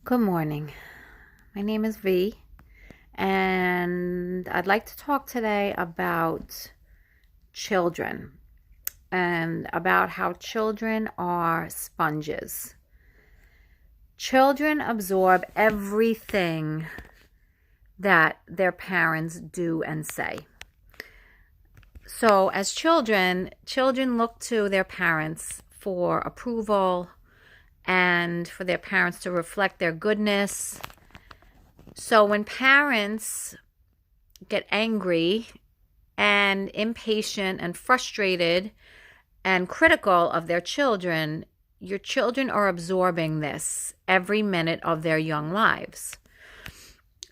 Good morning. My name is V, and I'd like to talk today about children and about how children are sponges. Children absorb everything that their parents do and say. So, as children look to their parents for approval and for their parents to reflect their goodness. So when parents get angry and impatient and frustrated and critical of their children, your children are absorbing this every minute of their young lives.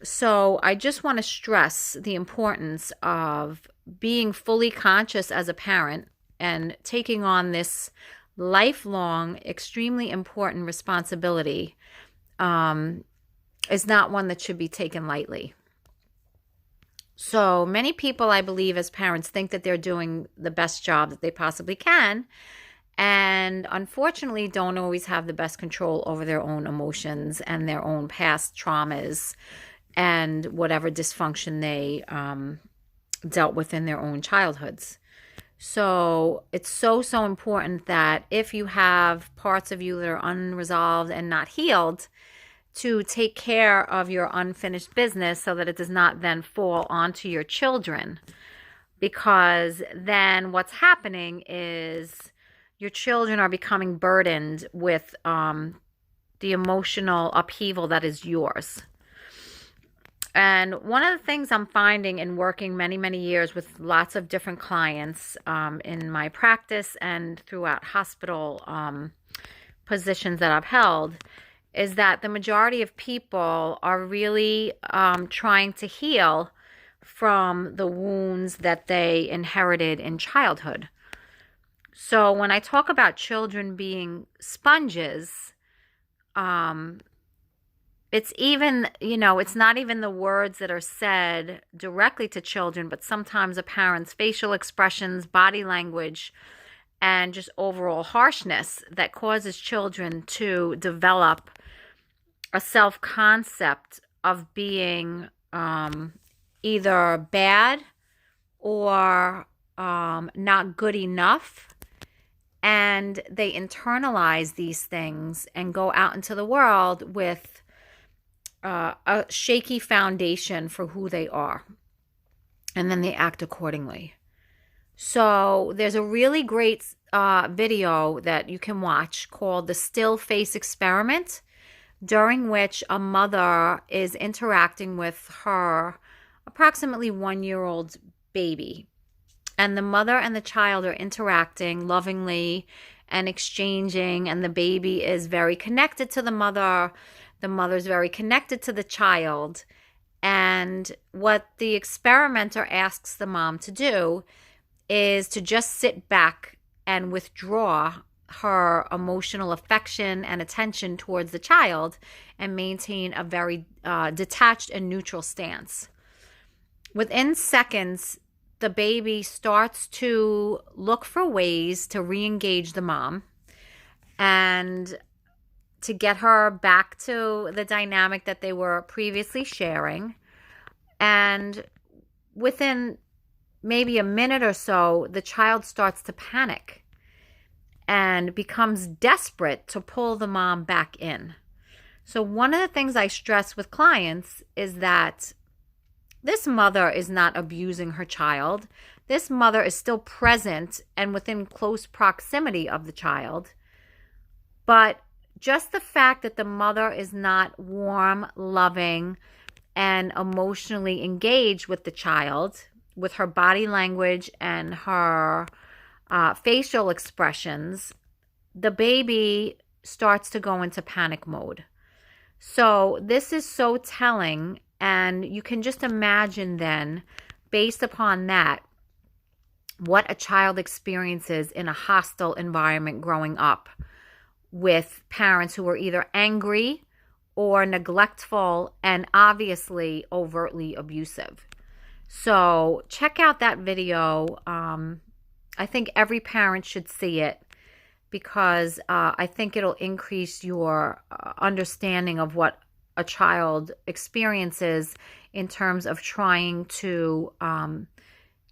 So I just want to stress the importance of being fully conscious as a parent and taking on this lifelong, extremely important responsibility is not one that should be taken lightly. So many people, I believe, as parents, think that they're doing the best job that they possibly can, and unfortunately don't always have the best control over their own emotions and their own past traumas and whatever dysfunction they dealt with in their own childhoods. So it's so important that if you have parts of you that are unresolved and not healed, to take care of your unfinished business so that it does not then fall onto your children. Because then what's happening is your children are becoming burdened with the emotional upheaval that is yours. And one of the things I'm finding in working many years with lots of different clients in my practice and throughout hospital positions that I've held is that the majority of people are really trying to heal from the wounds that they inherited in childhood. So when I talk about children being sponges, it's even, it's not even the words that are said directly to children, but sometimes a parent's facial expressions, body language, and just overall harshness that causes children to develop a self-concept of being either bad or not good enough. And they internalize these things and go out into the world with a shaky foundation for who they are. And then they act accordingly. So there's a really great video that you can watch called the Still Face Experiment, during which a mother is interacting with her approximately 1-year-old baby. And the mother and the child are interacting lovingly and exchanging, and the baby is very connected to the mother. The mother's very connected to the child. And what the experimenter asks the mom to do is to just sit back and withdraw her emotional affection and attention towards the child and maintain a very detached and neutral stance. Within seconds, the baby starts to look for ways to re-engage the mom and to get her back to the dynamic that they were previously sharing. And within maybe a minute or so, the child starts to panic and becomes desperate to pull the mom back in. So one of the things I stress with clients is that this mother is not abusing her child. This mother is still present and within close proximity of the child. But just the fact that the mother is not warm, loving, and emotionally engaged with the child, with her body language and her facial expressions, the baby starts to go into panic mode. So this is so telling, and you can just imagine then, based upon that, what a child experiences in a hostile environment growing up with parents who are either angry or neglectful and obviously overtly abusive. So check out that video. I think every parent should see it. because I think it'll increase your understanding of what a child experiences in terms of trying to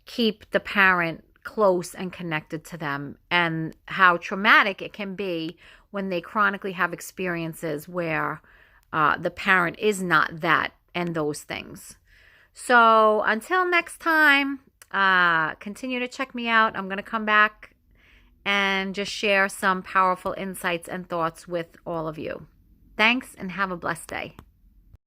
keep the parent close and connected to them, and how traumatic it can be when they chronically have experiences where the parent is not that and those things. So until next time, continue to check me out. I'm going to come back and just share some powerful insights and thoughts with all of you. Thanks, and have a blessed day.